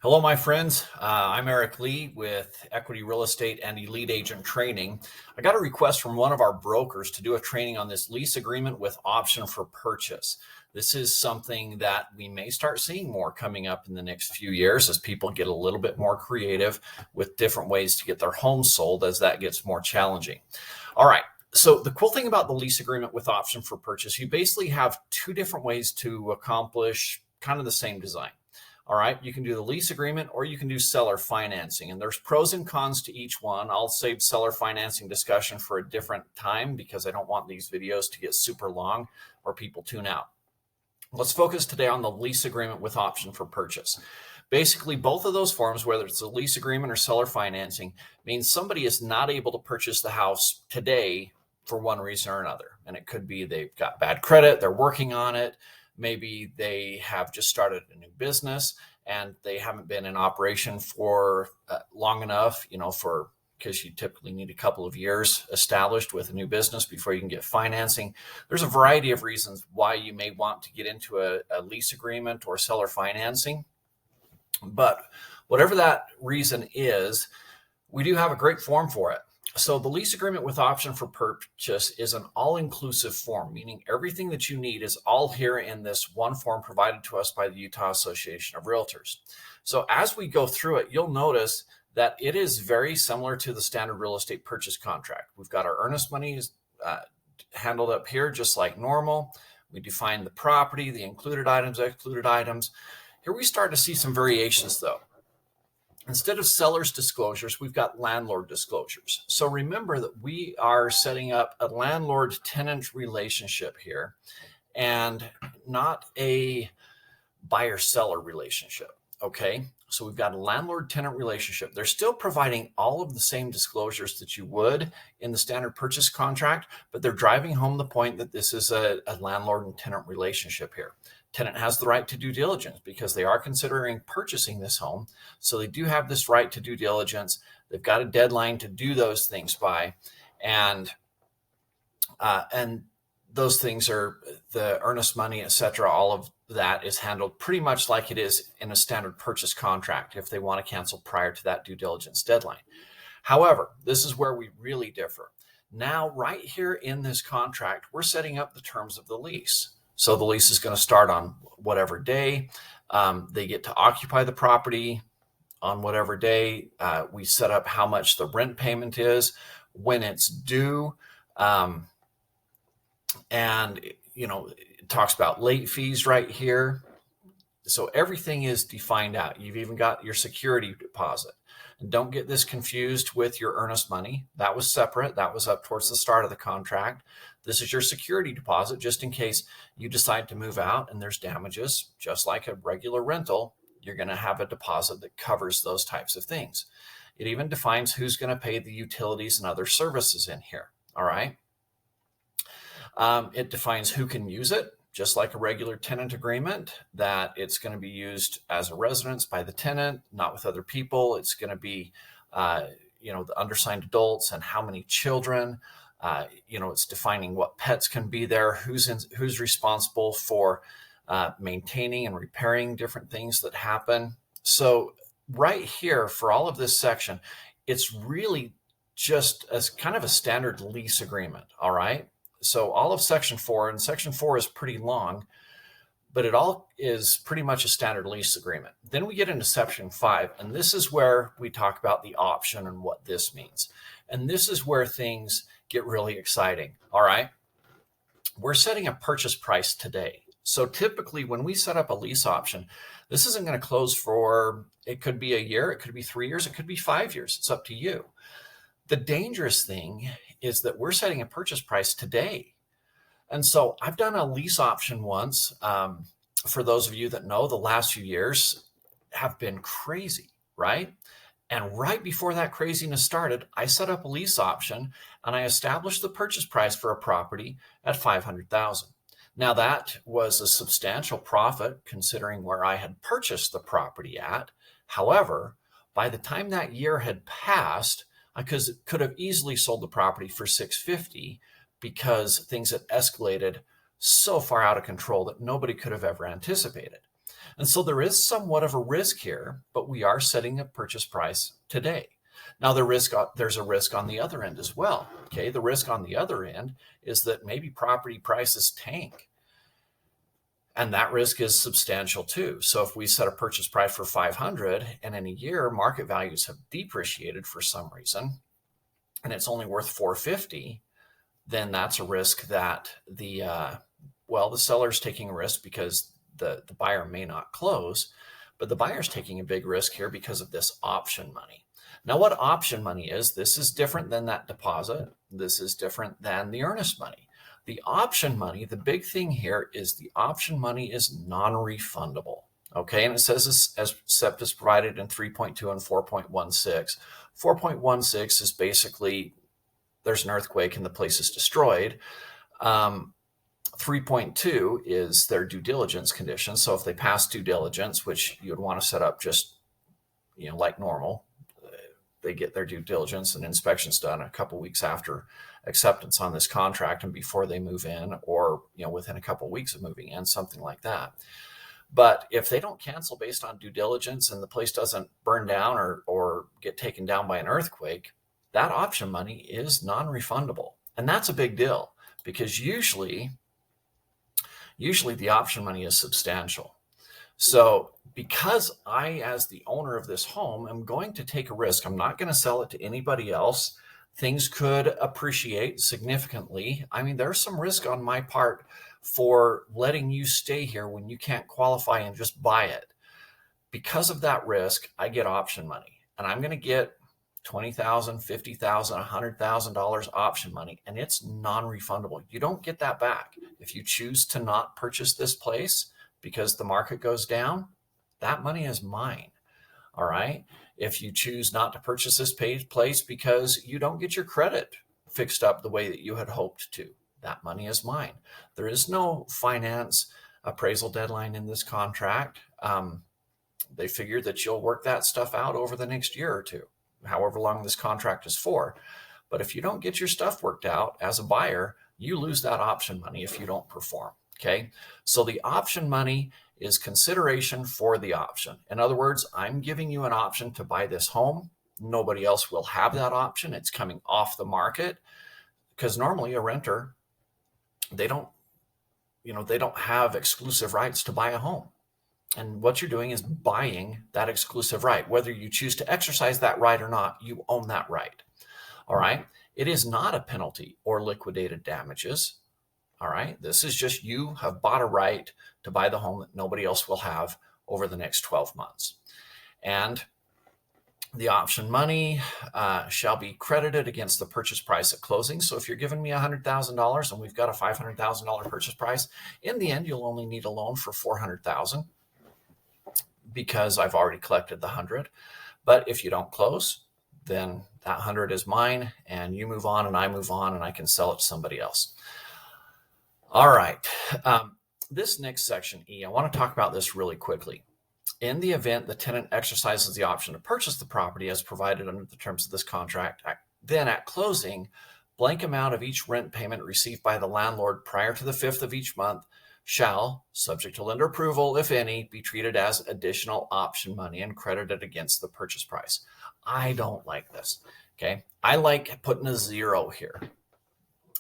Hello, my friends. I'm Eric Lee with Equity Real Estate and Elite Agent Training. I got a request from one of our brokers to do a training on this lease agreement with option for purchase. This is something that we may start seeing more coming up in the next few years as people get a little bit more creative with different ways to get their home sold as that gets more challenging. All right. So the cool thing about the lease agreement with option for purchase, you basically have two different ways to accomplish kind of the same design. All right, you can do the lease agreement or you can do seller financing, and there's pros and cons to each one. I'll save seller financing discussion for a different time because I don't want these videos to get super long or people tune out. Let's focus today on the lease agreement with option for purchase. Basically, both of those forms, whether it's a lease agreement or seller financing, means somebody is not able to purchase the house today for one reason or another. And it could be they've got bad credit, they're working on it. Maybe they have just started a new business and they haven't been in operation for long enough, because you typically need a couple of years established with a new business before you can get financing. There's a variety of reasons why you may want to get into a lease agreement or seller financing. But whatever that reason is, we do have a great form for it. So the lease agreement with option for purchase is an all-inclusive form, meaning everything that you need is all here in this one form provided to us by the Utah Association of Realtors. So as we go through it, you'll notice that it is very similar to the standard real estate purchase contract. We've got our earnest money handled up here just like normal. We define the property, the included items, excluded items. Here we start to see some variations though. Instead of seller's disclosures, we've got landlord disclosures. So remember that we are setting up a landlord-tenant relationship here and not a buyer-seller relationship, okay? So we've got a landlord-tenant relationship. They're still providing all of the same disclosures that you would in the standard purchase contract, but they're driving home the point that this is a landlord and tenant relationship here. Tenant has the right to due diligence because they are considering purchasing this home. So they do have this right to due diligence. They've got a deadline to do those things by. And those things are the earnest money, et cetera. All of that is handled pretty much like it is in a standard purchase contract if they want to cancel prior to that due diligence deadline. However, this is where we really differ. Now, right here in this contract, we're setting up the terms of the lease. So the lease is going to start on whatever day. They get to occupy the property on whatever day. We set up how much the rent payment is, when it's due. And, it talks about late fees right here. So everything is defined out. You've even got your security deposit. And don't get this confused with your earnest money. That was separate. That was up towards the start of the contract. This is your security deposit, just in case you decide to move out and there's damages. Just like a regular rental, you're going to have a deposit that covers those types of things. It even defines who's going to pay the utilities and other services in here. All right. It defines who can use it, just like a regular tenant agreement, that it's going to be used as a residence by the tenant, not with other people. It's going to be, the undersigned adults and how many children. It's defining what pets can be there, who's responsible for maintaining and repairing different things that happen. So right here for all of this section, it's really just as kind of a standard lease agreement. All right. So all of section 4, and section 4 is pretty long, but it all is pretty much a standard lease agreement. Then we get into section 5, and this is where we talk about the option and what this means. And this is where things get really exciting. All right. We're setting a purchase price today. So typically when we set up a lease option, this isn't going to close for, it could be a year, it could be 3 years, it could be 5 years. It's up to you. The dangerous thing is that we're setting a purchase price today. And so I've done a lease option once. For those of you that know, the last few years have been crazy, right? And right before that craziness started, I set up a lease option and I established the purchase price for a property at $500,000. Now that was a substantial profit considering where I had purchased the property at. However, by the time that year had passed, I could have easily sold the property for $650 because things had escalated so far out of control that nobody could have ever anticipated. And so there is somewhat of a risk here, but we are setting a purchase price today. Now, there's a risk on the other end as well. Okay, the risk on the other end is that maybe property prices tank. And that risk is substantial too. So if we set a purchase price for 500 and in a year market values have depreciated for some reason and it's only worth 450, then that's a risk that the seller's taking a risk because the buyer may not close, but the buyer's taking a big risk here because of this option money. Now, what option money is, this is different than that deposit. This is different than the earnest money. The option money, the big thing here is the option money is non-refundable. Okay, and it says except as provided in 3.2 and 4.16. 4.16 is basically there's an earthquake and the place is destroyed. 3.2 is their due diligence conditions. So if they pass due diligence, which you would want to set up just, like normal, they get their due diligence and inspections done a couple weeks after acceptance on this contract and before they move in, or within a couple of weeks of moving in, something like that. But if they don't cancel based on due diligence and the place doesn't burn down or get taken down by an earthquake, that option money is non-refundable. And that's a big deal because usually the option money is substantial. So because I, as the owner of this home, am going to take a risk, I'm not going to sell it to anybody else. Things could appreciate significantly. I mean, there's some risk on my part for letting you stay here when you can't qualify and just buy it. Because of that risk, I get option money, and I'm going to get $20,000, $50,000, $100,000 option money, and it's non-refundable. You don't get that back. If you choose to not purchase this place because the market goes down, that money is mine. All right. If you choose not to purchase this place because you don't get your credit fixed up the way that you had hoped to, that money is mine. There is no finance appraisal deadline in this contract. They figure that you'll work that stuff out over the next year or two, however long this contract is for. But if you don't get your stuff worked out as a buyer, you lose that option money if you don't perform. Okay. So the option money is consideration for the option. In other words, I'm giving you an option to buy this home. Nobody else will have that option. It's coming off the market because normally a renter, they don't have exclusive rights to buy a home. And what you're doing is buying that exclusive right. Whether you choose to exercise that right or not, you own that right. All right. It is not a penalty or liquidated damages. All right. This is just you have bought a right to buy the home that nobody else will have over the next 12 months. And the option money shall be credited against the purchase price at closing. So if you're giving me $100,000 and we've got a $500,000 purchase price, in the end, you'll only need a loan for $400,000 because I've already collected the 100. But if you don't close, then that 100 is mine and you move on and I move on and I can sell it to somebody else. All right. This next section, E, I want to talk about this really quickly. In the event the tenant exercises the option to purchase the property as provided under the terms of this contract, then at closing, blank amount of each rent payment received by the landlord prior to the 5th of each month shall, subject to lender approval, if any, be treated as additional option money and credited against the purchase price. I don't like this. Okay. I like putting a zero here.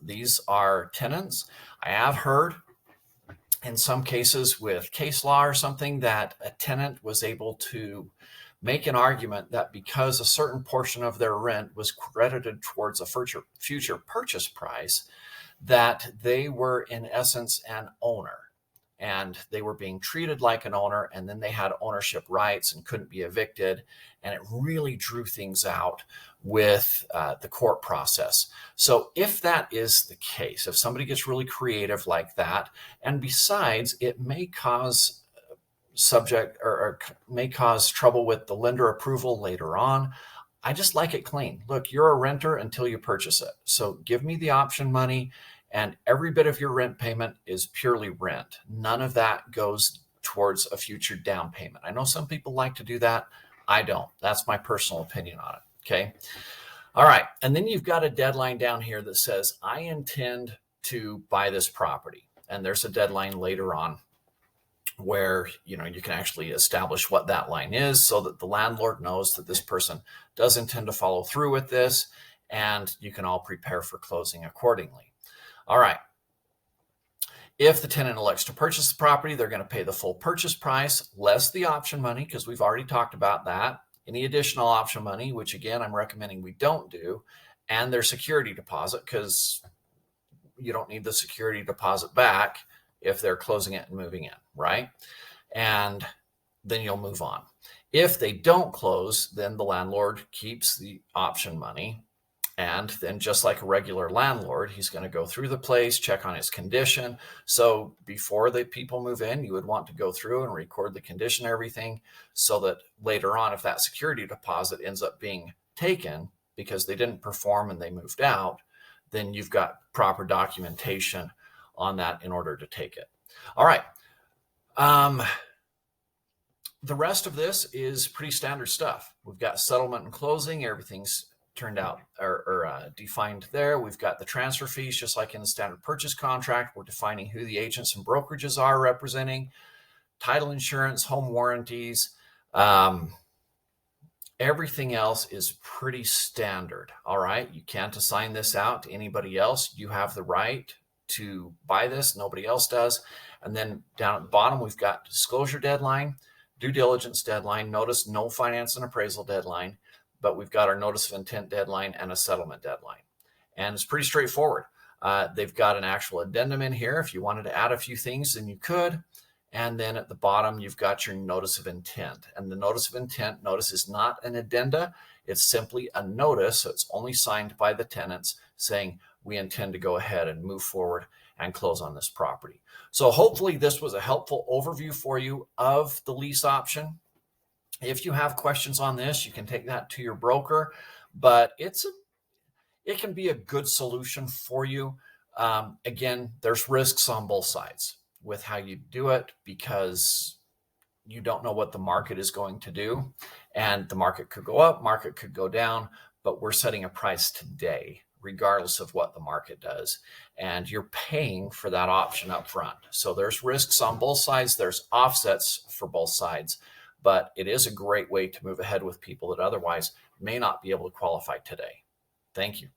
These are tenants. I have heard in some cases with case law or something that a tenant was able to make an argument that because a certain portion of their rent was credited towards a future purchase price, that they were in essence an owner and they were being treated like an owner, and then they had ownership rights and couldn't be evicted. And it really drew things out with the court process. So if that is the case, if somebody gets really creative like that, and besides, it may cause may cause trouble with the lender approval later on, I just like it clean. Look, you're a renter until you purchase it. So give me the option money, and every bit of your rent payment is purely rent. None of that goes towards a future down payment. I know some people like to do that. I don't. That's my personal opinion on it. Okay. All right. And then you've got a deadline down here that says, I intend to buy this property. And there's a deadline later on where you can actually establish what that line is so that the landlord knows that this person does intend to follow through with this, and you can all prepare for closing accordingly. All right. If the tenant elects to purchase the property, they're going to pay the full purchase price less the option money, because we've already talked about that. Any additional option money, which again, I'm recommending we don't do, and their security deposit, because you don't need the security deposit back if they're closing it and moving in, right? And then you'll move on. If they don't close, then the landlord keeps the option money. And then just like a regular landlord, he's going to go through the place, check on its condition. So before the people move in, you would want to go through and record the condition, everything, so that later on, if that security deposit ends up being taken because they didn't perform and they moved out, then you've got proper documentation on that in order to take it. All right. The rest of this is pretty standard stuff. We've got settlement and closing. Everything's turned out or defined there. We've got the transfer fees, just like in the standard purchase contract. We're defining who the agents and brokerages are representing, title insurance, home warranties. Everything else is pretty standard. All right. You can't assign this out to anybody else. You have the right to buy this. Nobody else does. And then down at the bottom, we've got disclosure deadline, due diligence deadline. Notice no finance and appraisal deadline, but we've got our notice of intent deadline and a settlement deadline. And it's pretty straightforward. They've got an actual addendum in here. If you wanted to add a few things, then you could. And then at the bottom, you've got your notice of intent. And the notice of intent, notice, is not an addenda. It's simply a notice. So it's only signed by the tenants saying, we intend to go ahead and move forward and close on this property. So hopefully this was a helpful overview for you of the lease option. If you have questions on this, you can take that to your broker, but it can be a good solution for you. Again, there's risks on both sides with how you do it, because you don't know what the market is going to do, and the market could go up, market could go down, but we're setting a price today regardless of what the market does, and you're paying for that option up front. So there's risks on both sides, there's offsets for both sides, but it is a great way to move ahead with people that otherwise may not be able to qualify today. Thank you.